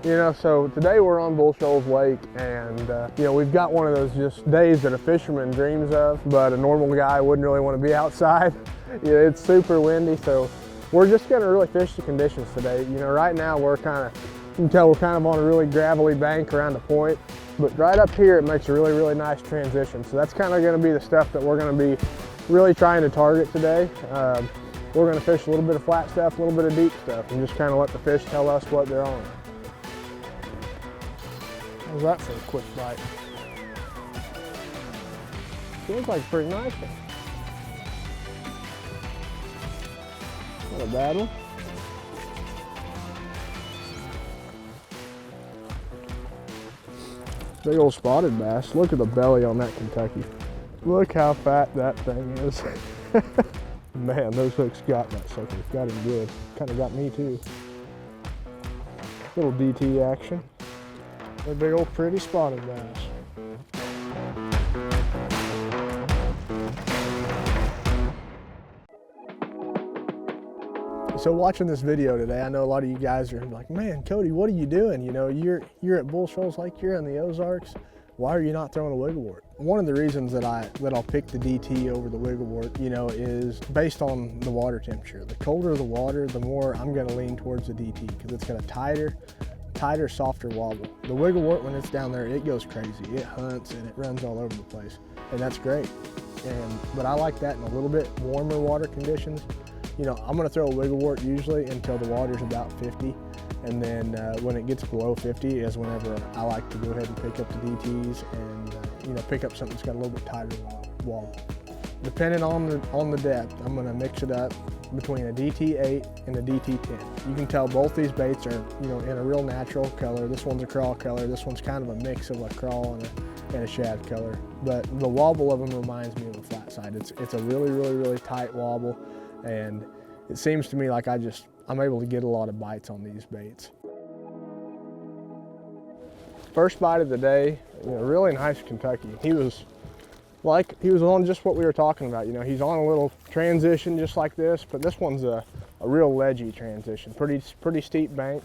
You know, so today we're on Bull Shoals Lake, and you know, we've got one of those just days that a fisherman dreams of, but a normal guy wouldn't really want to be outside. You know, it's super windy, so we're just going to really fish the conditions today. You know, right now we're kind of, you can tell we're kind of on a really gravelly bank around the point, but right up here it makes a really, really nice transition. So that's kind of going to be the stuff that we're going to be really trying to target today. We're going to fish a little bit of flat stuff, a little bit of deep stuff, and just kind of let the fish tell us what they're on. How's that for a quick bite? Feels like a pretty nice one. Not a bad one. Big old spotted bass. Look at the belly on that Kentucky. Look how fat that thing is. Man, those hooks got that sucker. Got him good. Kind of got me too. Little DT action. A big old pretty spotted bass. So watching this video today, I know a lot of you guys are like, man, Cody, what are you doing? You know, you're at Bull Shoals Lake, you're in the Ozarks. Why are you not throwing a wigglewort? One of the reasons that I'll pick the DT over the wigglewort, you know, is based on the water temperature. The colder the water, the more I'm going to lean towards the DT because it's got a tighter, softer wobble. The wigglewort, when it's down there, it goes crazy. It hunts and it runs all over the place, and that's great. But I like that in a little bit warmer water conditions. You know, I'm going to throw a wigglewort usually until the water's about 50, and then when it gets below 50 is whenever I like to go ahead and pick up the DTs and you know, pick up something that's got a little bit tighter wobble. Depending on the depth, I'm going to mix it up between a DT8 and a DT10. You can tell both these baits are, you know, in a real natural color. This one's a crawl color. This one's kind of a mix of a crawl and a shad color. But the wobble of them reminds me of a flat side. It's a really, really, really tight wobble, and it seems to me like I'm able to get a lot of bites on these baits. First bite of the day, you know, really nice Kentucky. He was on just what we were talking about. You know, he's on a little transition just like this, but this one's a real ledgy transition, pretty steep bank.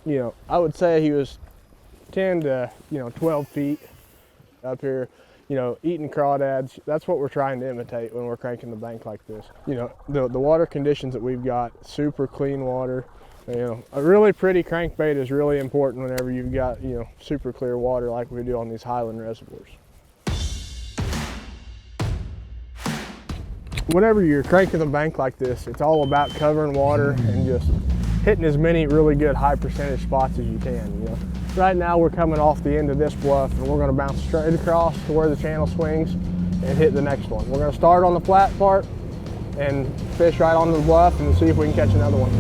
You know, I would say he was 10 to 12 feet up here. You know, eating crawdads. That's what we're trying to imitate when we're cranking the bank like this. You know, the water conditions that we've got, super clean water. You know, a really pretty crankbait is really important whenever you've got, you know, super clear water like we do on these Highland reservoirs. Whenever you're cranking the bank like this, it's all about covering water and just hitting as many really good high percentage spots as you can. You know, right now we're coming off the end of this bluff, and we're going to bounce straight across to where the channel swings and hit the next one. We're going to start on the flat part and fish right onto the bluff and see if we can catch another one.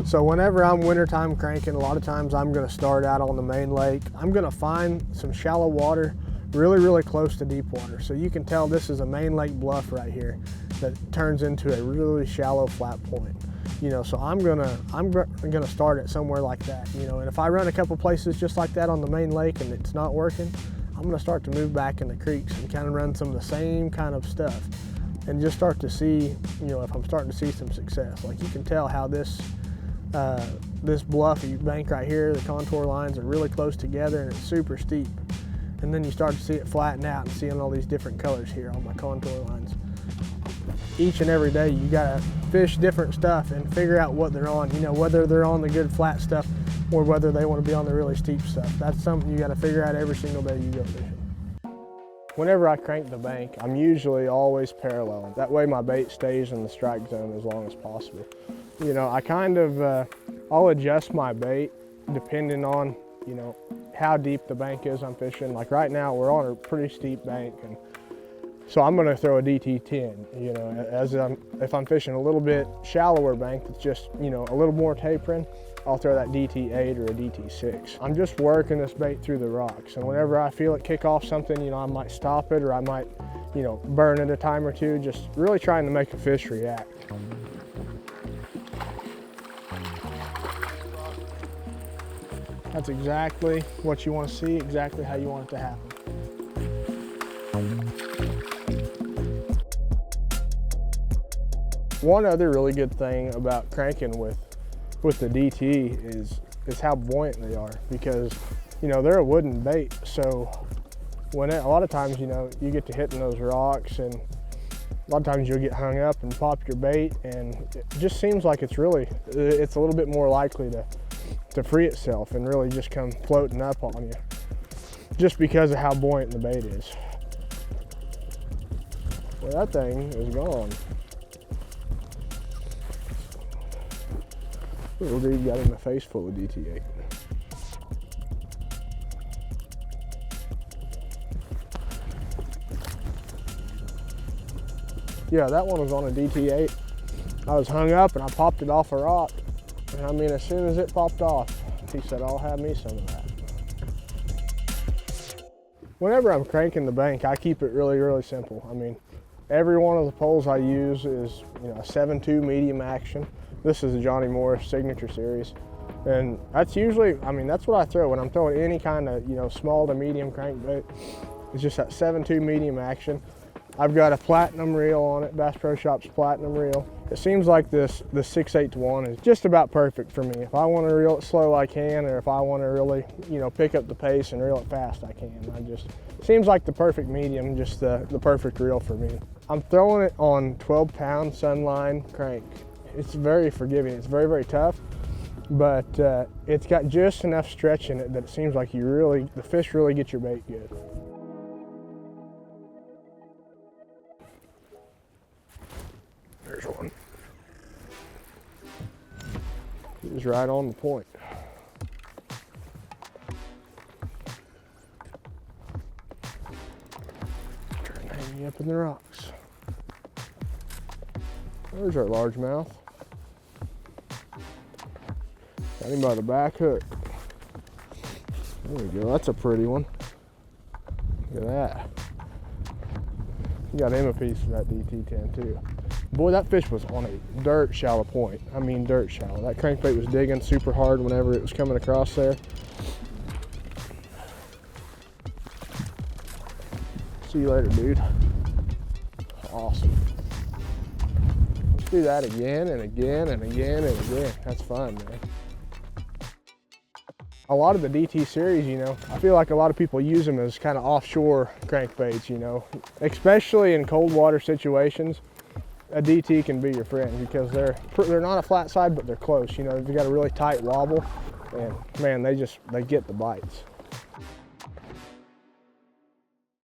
So whenever I'm wintertime cranking, a lot of times I'm going to start out on the main lake. I'm going to find some shallow water really, really close to deep water. So you can tell this is a main lake bluff right here that turns into a really shallow flat point. You know, so I'm gonna start it somewhere like that. You know, and if I run a couple places just like that on the main lake and it's not working, I'm gonna start to move back in the creeks and kind of run some of the same kind of stuff and just start to see, you know, if I'm starting to see some success. Like you can tell how this bluffy bank right here, the contour lines are really close together and it's super steep. And then you start to see it flatten out and seeing all these different colors here on my contour lines. Each and every day you gotta fish different stuff and figure out what they're on, you know, whether they're on the good flat stuff or whether they want to be on the really steep stuff. That's something you gotta figure out every single day you go fishing. Whenever I crank the bank, I'm usually always paralleling. That way my bait stays in the strike zone as long as possible. You know, I kind of, I'll adjust my bait depending on, you know, how deep the bank is I'm fishing. Like right now, we're on a pretty steep bank, and so I'm gonna throw a DT10, you know, if I'm fishing a little bit shallower bank that's just, you know, a little more tapering, I'll throw that DT8 or a DT6. I'm just working this bait through the rocks, and whenever I feel it kick off something, you know, I might stop it or I might, you know, burn it a time or two, just really trying to make a fish react. That's exactly what you want to see, exactly how you want it to happen. One other really good thing about cranking with the DT is how buoyant they are, because you know they're a wooden bait. So when a lot of times, you know, you get to hitting those rocks, and a lot of times you'll get hung up and pop your bait, and it just seems like it's a little bit more likely to free itself and really just come floating up on you, just because of how buoyant the bait is. Well, that thing is gone. Little dude got in the face full of DT8. Yeah, that one was on a DT8. I was hung up and I popped it off a rock. And I mean, as soon as it popped off, he said, "I'll have me some of that." Whenever I'm cranking the bank, I keep it really, really simple. I mean, every one of the poles I use is, you know, a 7.2 medium action. This is a Johnny Morris Signature Series. And that's usually, I mean, that's what I throw when I'm throwing any kind of, you know, small to medium crankbait. It's just that 7.2 medium action. I've got a platinum reel on it, Bass Pro Shops platinum reel. It seems like the 6/8-1 is just about perfect for me. If I want to reel it slow, I can, or if I want to really, you know, pick up the pace and reel it fast, I can. It seems like the perfect medium, just the perfect reel for me. I'm throwing it on 12-pound Sunline crank. It's very forgiving. It's very, very tough, but it's got just enough stretch in it that it seems like the fish really get your bait good. There's one. He was right on the point. Trying to hang me up in the rocks. There's our largemouth. Got him by the back hook. There we go, that's a pretty one. Look at that. Got him a piece of that DT10 too. Boy, that fish was on a dirt shallow point. I mean, dirt shallow. That crankbait was digging super hard whenever it was coming across there. See you later, dude. Awesome. Let's do that again and again and again and again. That's fun, man. A lot of the DT series, you know, I feel like a lot of people use them as kind of offshore crankbaits, you know, especially in cold water situations. A DT can be your friend because they're not a flat side, but they're close. You know, they've got a really tight wobble, and man, they get the bites.